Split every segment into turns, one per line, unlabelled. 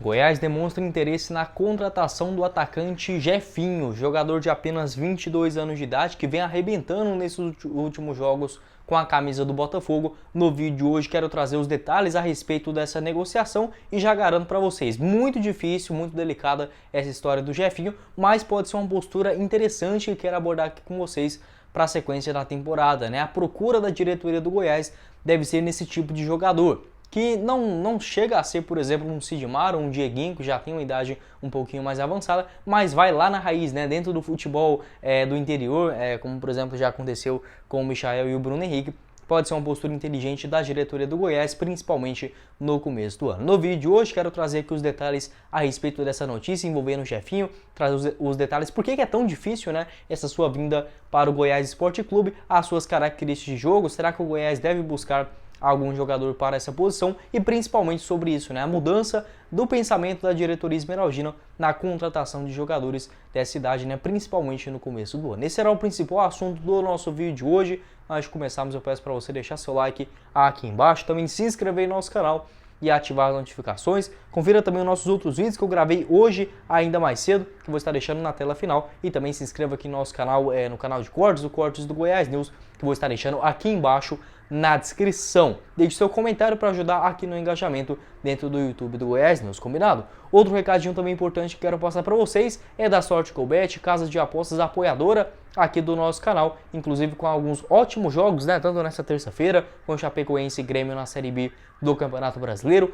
Goiás demonstra interesse na contratação do atacante Jefinho, jogador de apenas 22 anos de idade, que vem arrebentando nesses últimos jogos com a camisa do Botafogo. No vídeo de hoje quero trazer os detalhes a respeito dessa negociação e já garanto para vocês, muito difícil, muito delicada essa história do Jefinho, mas pode ser uma postura interessante que quero abordar aqui com vocês para a sequência da temporada, né? A procura da diretoria do Goiás deve ser nesse tipo de jogador, que não chega a ser, por exemplo, um Sidmar ou um Dieguinho, que já tem uma idade um pouquinho mais avançada, mas vai lá na raiz, né, dentro do futebol do interior, como por exemplo já aconteceu com o Michael e o Bruno Henrique. Pode ser uma postura inteligente da diretoria do Goiás, principalmente no começo do ano. No vídeo de hoje quero trazer aqui os detalhes a respeito dessa notícia envolvendo o Jefinho, trazer os detalhes por que é tão difícil, né, essa sua vinda para o Goiás Esporte Clube, as suas características de jogo, será que o Goiás deve buscar algum jogador para essa posição e principalmente sobre isso, né, a mudança do pensamento da diretoria esmeraldina na contratação de jogadores dessa idade, né, principalmente no começo do ano. Esse será o principal assunto do nosso vídeo de hoje. Antes de começarmos, eu peço para você deixar seu like aqui embaixo, também se inscrever no nosso canal e ativar as notificações. Confira também os nossos outros vídeos que eu gravei hoje ainda mais cedo, que eu vou estar deixando na tela final, e também se inscreva aqui no nosso canal, no canal de cortes, o Cortes do Goiás News, que eu vou estar deixando aqui embaixo na descrição. Deixe seu comentário para ajudar aqui no engajamento dentro do YouTube do Goiás News, combinado? Outro recadinho também importante que quero passar para vocês é da Sorte Colbet, casa de apostas apoiadora aqui do nosso canal, inclusive com alguns ótimos jogos, né? Tanto nessa terça-feira, com o Chapecoense e Grêmio na Série B do Campeonato Brasileiro,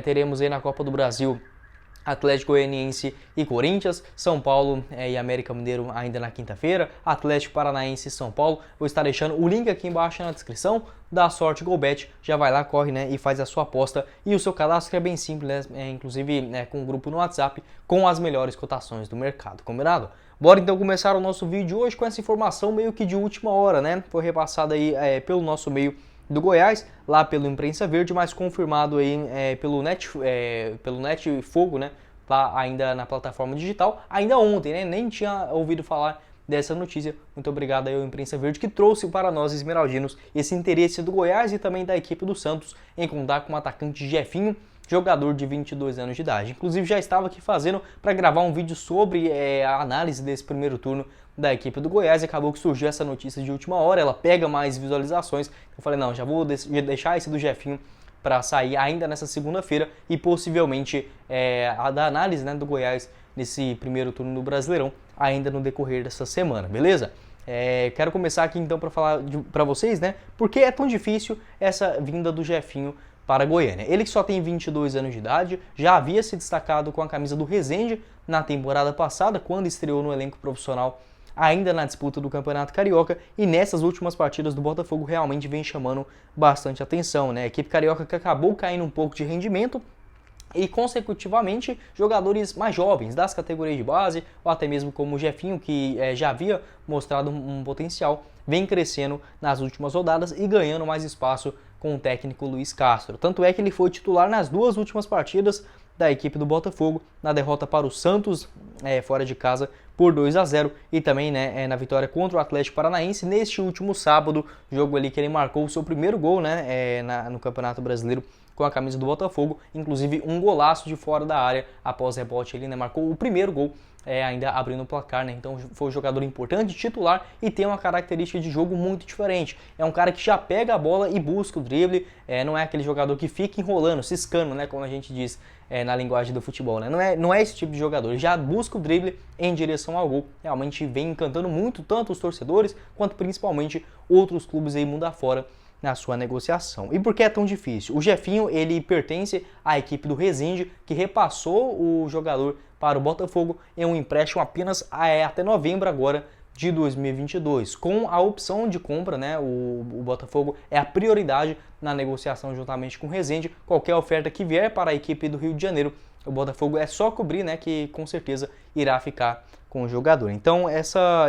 teremos aí na Copa do Brasil Atlético Goianiense e Corinthians, São Paulo e América Mineiro ainda na quinta-feira, Atlético Paranaense e São Paulo. Vou estar deixando o link aqui embaixo na descrição da Sorte Golbet. Já vai lá, corre, né, e faz a sua aposta. E o seu cadastro é bem simples, né, inclusive com um grupo no WhatsApp com as melhores cotações do mercado, combinado? Bora então começar o nosso vídeo hoje com essa informação meio que de última hora, né? Foi repassada aí pelo nosso meio do Goiás, lá pelo Imprensa Verde, mas confirmado aí pelo Net Fogo, né, lá ainda na plataforma digital, ainda ontem, né, nem tinha ouvido falar dessa notícia. Muito obrigado aí ao Imprensa Verde que trouxe para nós esmeraldinos esse interesse do Goiás e também da equipe do Santos em contar com o atacante Jefinho, jogador de 22 anos de idade. Inclusive já estava aqui fazendo para gravar um vídeo sobre a análise desse primeiro turno da equipe do Goiás e acabou que surgiu essa notícia de última hora, ela pega mais visualizações. Eu falei, não, já vou deixar esse do Jefinho para sair ainda nessa segunda-feira e possivelmente a da análise, né, do Goiás nesse primeiro turno do Brasileirão ainda no decorrer dessa semana, beleza? Quero começar aqui então para falar para vocês, né, por que é tão difícil essa vinda do Jefinho para Goiânia. Ele que só tem 22 anos de idade, já havia se destacado com a camisa do Resende na temporada passada, quando estreou no elenco profissional ainda na disputa do Campeonato Carioca, e nessas últimas partidas do Botafogo realmente vem chamando bastante atenção, né? A equipe carioca que acabou caindo um pouco de rendimento e consecutivamente jogadores mais jovens das categorias de base, ou até mesmo como o Jefinho, que já havia mostrado um potencial, vem crescendo nas últimas rodadas e ganhando mais espaço com o técnico Luiz Castro. Tanto é que ele foi titular nas duas últimas partidas da equipe do Botafogo, na derrota para o Santos fora de casa por 2-0 e também, né, na vitória contra o Atlético Paranaense neste último sábado, jogo ali que ele marcou o seu primeiro gol, né, no Campeonato Brasileiro com a camisa do Botafogo, inclusive um golaço de fora da área após rebote, ele, né, marcou o primeiro gol ainda abrindo o placar, né? Então foi um jogador importante, titular, e tem uma característica de jogo muito diferente. É um cara que já pega a bola e busca o drible, não é aquele jogador que fica enrolando, ciscando, né, como a gente diz na linguagem do futebol, né? Não é esse tipo de jogador, ele já busca o drible em direção ao gol. Realmente vem encantando muito tanto os torcedores quanto principalmente outros clubes aí mundo afora na sua negociação. E por que é tão difícil? O Jefinho, ele pertence à equipe do Resende, que repassou o jogador para o Botafogo em um empréstimo apenas até novembro agora de 2022. Com a opção de compra, né, o Botafogo é a prioridade na negociação juntamente com o Resende. Qualquer oferta que vier para a equipe do Rio de Janeiro, o Botafogo é só cobrir, né, que com certeza irá ficar com o jogador. Então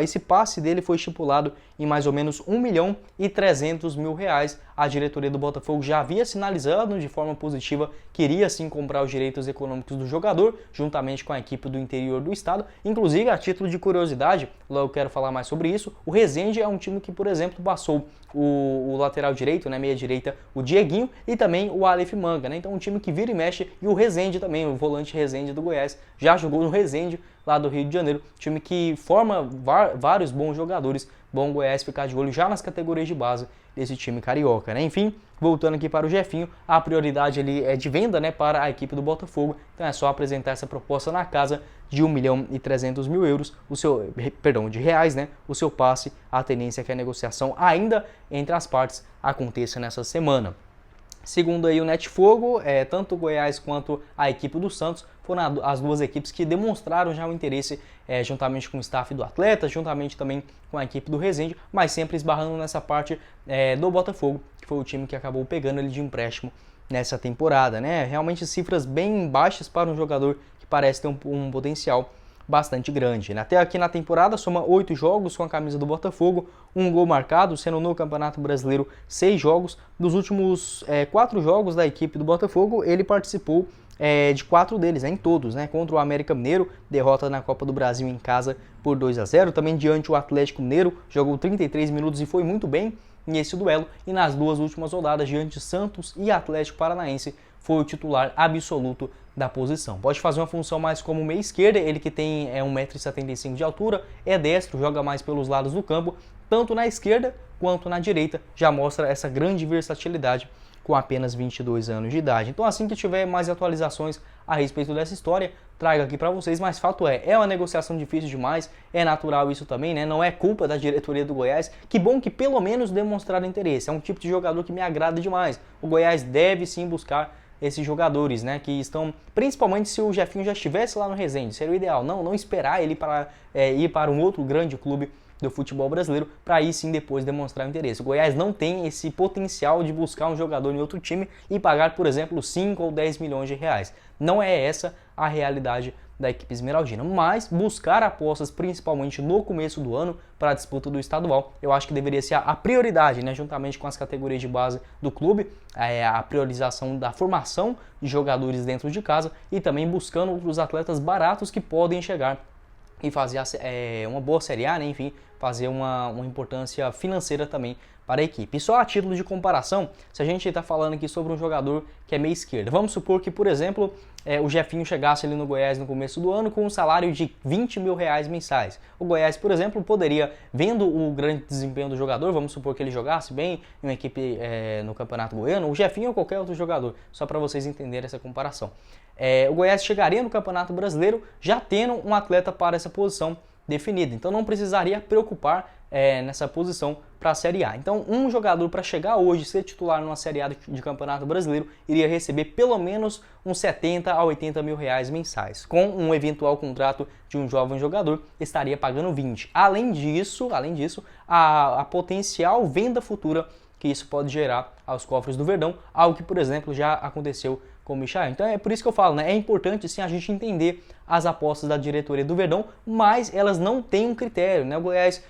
esse passe dele foi estipulado em mais ou menos R$1.300.000. A diretoria do Botafogo já havia sinalizado de forma positiva que iria sim comprar os direitos econômicos do jogador, juntamente com a equipe do interior do estado. Inclusive, a título de curiosidade, logo eu quero falar mais sobre isso, o Resende é um time que, por exemplo, passou o lateral direito, né, meia direita, o Dieguinho e também o Aleph Manga, né? Então um time que vira e mexe, e o Rezende também, o volante Rezende do Goiás, já jogou no Rezende, lá do Rio de Janeiro, time que forma vários bons jogadores. Bom Goiás ficar de olho já nas categorias de base desse time carioca, né? Enfim, voltando aqui para o Jefinho, a prioridade ali é de venda, né, para a equipe do Botafogo, então é só apresentar essa proposta na casa de 1.300.000 euros, de reais, né, o seu passe. A tendência é que a negociação ainda entre as partes aconteça nessa semana. Segundo aí o Netfogo, tanto o Goiás quanto a equipe do Santos foram as duas equipes que demonstraram já o interesse juntamente com o staff do atleta, juntamente também com a equipe do Rezende, mas sempre esbarrando nessa parte do Botafogo, que foi o time que acabou pegando ele de empréstimo nessa temporada, né? Realmente cifras bem baixas para um jogador que parece ter um potencial bastante grande, né? Até aqui na temporada soma 8 jogos com a camisa do Botafogo, 1 gol marcado, sendo no Campeonato Brasileiro 6 jogos. Dos últimos 4 jogos da equipe do Botafogo, ele participou de 4 deles, em todos, né? Contra o América Mineiro, derrota na Copa do Brasil em casa por 2-0, também diante o Atlético Mineiro, jogou 33 minutos e foi muito bem nesse duelo, e nas duas últimas rodadas diante Santos e Atlético Paranaense, foi o titular absoluto da posição. Pode fazer uma função mais como meia esquerda, ele que tem 1,75 m de altura, é destro, joga mais pelos lados do campo, tanto na esquerda quanto na direita, já mostra essa grande versatilidade com apenas 22 anos de idade. Então assim que tiver mais atualizações a respeito dessa história, trago aqui para vocês, mas fato é uma negociação difícil demais, é natural isso também, né? Não é culpa da diretoria do Goiás, que bom que pelo menos demonstraram interesse, é um tipo de jogador que me agrada demais. O Goiás deve sim buscar esses jogadores, né, que estão, principalmente se o Jefinho já estivesse lá no Rezende, seria o ideal, não esperar ele para ir para um outro grande clube do futebol brasileiro, para aí sim depois demonstrar o interesse. O Goiás não tem esse potencial de buscar um jogador em outro time e pagar, por exemplo, 5 ou 10 milhões de reais. Não é essa a realidade da equipe esmeraldina, mas buscar apostas principalmente no começo do ano para a disputa do estadual, eu acho que deveria ser a prioridade, né, juntamente com as categorias de base do clube, a priorização da formação de jogadores dentro de casa e também buscando outros atletas baratos que podem chegar e fazer uma boa Série A, né? Enfim, fazer uma importância financeira também para a equipe. E só a título de comparação, se a gente está falando aqui sobre um jogador que é meia esquerda, vamos supor que, por exemplo, o Jefinho chegasse ali no Goiás no começo do ano com um salário de 20 mil reais mensais. O Goiás, por exemplo, poderia, vendo o grande desempenho do jogador, vamos supor que ele jogasse bem em uma equipe no Campeonato Goiano, o Jefinho ou qualquer outro jogador, só para vocês entenderem essa comparação. O Goiás chegaria no Campeonato Brasileiro já tendo um atleta para essa posição definida, então não precisaria preocupar nessa posição para a Série A. Então um jogador para chegar hoje, ser titular numa Série A de Campeonato Brasileiro, iria receber pelo menos uns 70 a 80 mil reais mensais. Com um eventual contrato de um jovem jogador, estaria pagando 20. Além disso, a potencial venda futura que isso pode gerar aos cofres do Verdão, algo que, por exemplo, já aconteceu com o Michael. Então é por isso que eu falo, né? É importante sim a gente entender as apostas da diretoria do Verdão, mas elas não têm um critério, né? O Goiás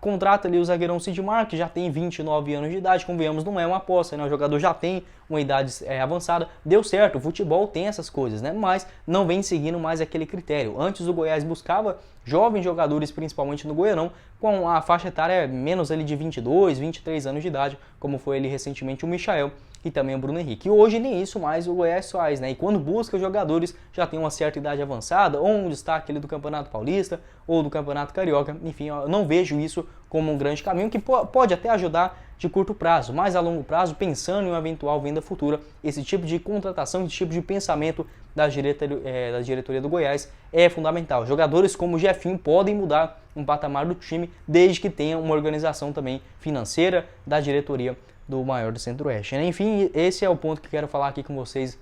contrata ali o zagueirão Sidmar, que já tem 29 anos de idade, convenhamos, não é uma aposta, né? O jogador já tem uma idade avançada, deu certo, o futebol tem essas coisas, né? Mas não vem seguindo mais aquele critério. Antes o Goiás buscava jovens jogadores, principalmente no Goianão, com a faixa etária menos ali de 22, 23 anos de idade, como foi ele recentemente o Michael e também o Bruno Henrique. E hoje nem isso mais o Goiás faz, né? E quando busca jogadores já tem uma certa idade avançada, ou um destaque ali do Campeonato Paulista, ou do Campeonato Carioca, enfim, eu não vejo isso como um grande caminho, que pode até ajudar de curto prazo, mas a longo prazo, pensando em uma eventual venda futura, esse tipo de contratação, esse tipo de pensamento da diretoria do Goiás é fundamental. Jogadores como o Jefinho podem mudar um patamar do time, desde que tenha uma organização também financeira da diretoria do maior do Centro-Oeste. Enfim, esse é o ponto que quero falar aqui com vocês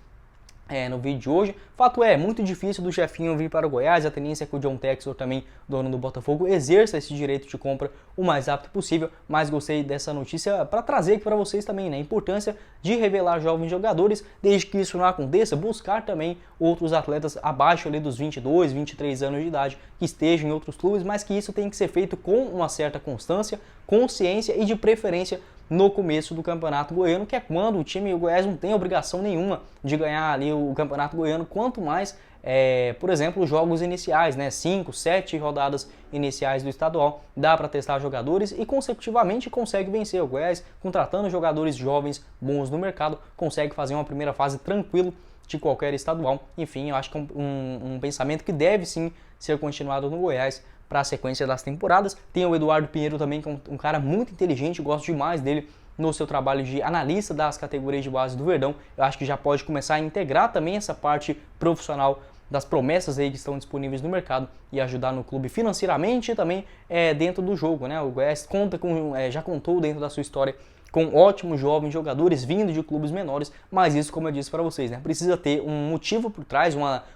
no vídeo de hoje. Fato é, muito difícil do Jefinho vir para o Goiás, a tendência é que o John Textor, também dono do Botafogo, exerça esse direito de compra o mais rápido possível, mas gostei dessa notícia para trazer aqui para vocês também, né, a importância de revelar jovens jogadores, desde que isso não aconteça, buscar também outros atletas abaixo ali dos 22, 23 anos de idade, que estejam em outros clubes, mas que isso tem que ser feito com uma certa constância, consciência e de preferência no começo do Campeonato Goiano, que é quando o time do Goiás não tem obrigação nenhuma de ganhar ali o Campeonato Goiano, quanto mais, por exemplo, os jogos iniciais, né? 5, 7 rodadas iniciais do estadual, dá para testar jogadores e consecutivamente consegue vencer. O Goiás, contratando jogadores jovens bons no mercado, consegue fazer uma primeira fase tranquilo de qualquer estadual. Enfim, eu acho que é um pensamento que deve sim ser continuado no Goiás para a sequência das temporadas. Tem o Eduardo Pinheiro também, que é um cara muito inteligente, gosto demais dele no seu trabalho de analista das categorias de base do Verdão. Eu acho que já pode começar a integrar também essa parte profissional das promessas aí que estão disponíveis no mercado e ajudar no clube financeiramente e também dentro do jogo, né? O Goiás já contou dentro da sua história com ótimos jovens jogadores vindo de clubes menores, mas isso, como eu disse para vocês, né, precisa ter um motivo por trás,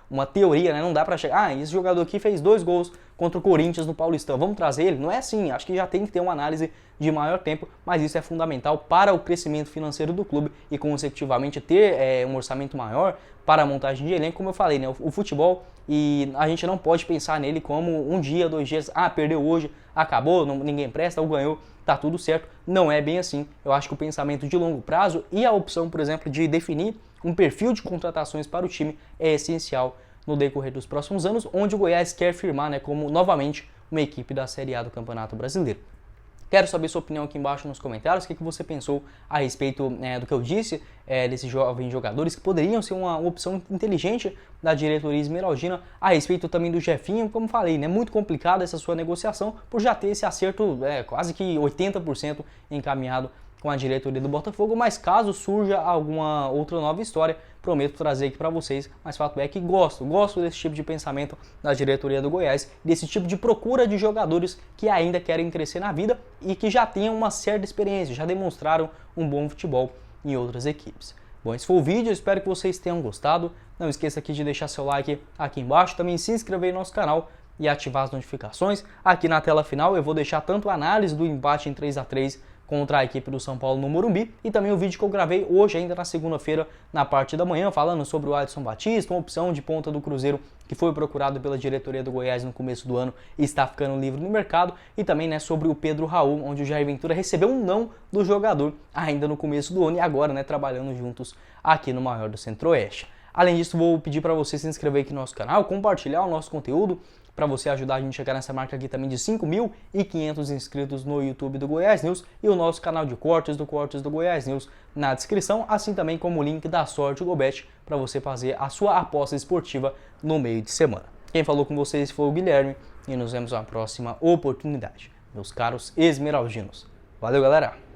uma teoria, né? Não dá para chegar, esse jogador aqui fez 2 gols contra o Corinthians no Paulistão, vamos trazer ele? Não é assim, acho que já tem que ter uma análise de maior tempo, mas isso é fundamental para o crescimento financeiro do clube e, consecutivamente, ter um orçamento maior para a montagem de elenco, como eu falei, né? O futebol, e a gente não pode pensar nele como um dia, 2 dias, perdeu hoje, acabou, ninguém presta ou ganhou, tá tudo certo. Não é bem assim. Eu acho que o pensamento de longo prazo e a opção, por exemplo, de definir um perfil de contratações para o time é essencial no decorrer dos próximos anos, onde o Goiás quer firmar, né, como novamente uma equipe da Série A do Campeonato Brasileiro. Quero saber sua opinião aqui embaixo nos comentários, o que você pensou a respeito do que eu disse, desses jovens jogadores que poderiam ser uma opção inteligente da diretoria esmeraldina, a respeito também do Jefinho, como falei, né, muito complicada essa sua negociação, por já ter esse acerto quase que 80% encaminhado com a diretoria do Botafogo, mas caso surja alguma outra nova história, prometo trazer aqui para vocês, mas fato é que gosto desse tipo de pensamento da diretoria do Goiás, desse tipo de procura de jogadores que ainda querem crescer na vida e que já tenham uma certa experiência, já demonstraram um bom futebol em outras equipes. Bom, esse foi o vídeo, eu espero que vocês tenham gostado, não esqueça aqui de deixar seu like aqui embaixo, também se inscrever no nosso canal e ativar as notificações. Aqui na tela final eu vou deixar tanto a análise do empate em 3-3 contra a equipe do São Paulo no Morumbi e também o vídeo que eu gravei hoje, ainda na segunda-feira, na parte da manhã, falando sobre o Adson Batista, uma opção de ponta do Cruzeiro que foi procurado pela diretoria do Goiás no começo do ano e está ficando livre no mercado, e também, né, sobre o Pedro Raul, onde o Jair Ventura recebeu um não do jogador ainda no começo do ano e agora, né, trabalhando juntos aqui no maior do Centro-Oeste. Além disso, vou pedir para você se inscrever aqui no nosso canal, compartilhar o nosso conteúdo, para você ajudar a gente a chegar nessa marca aqui também de 5.500 inscritos no YouTube do Goiás News e o nosso canal de cortes do Goiás News na descrição, assim também como o link da Sorte Gobet para você fazer a sua aposta esportiva no meio de semana. Quem falou com vocês foi o Guilherme e nos vemos na próxima oportunidade, meus caros esmeraldinos. Valeu, galera!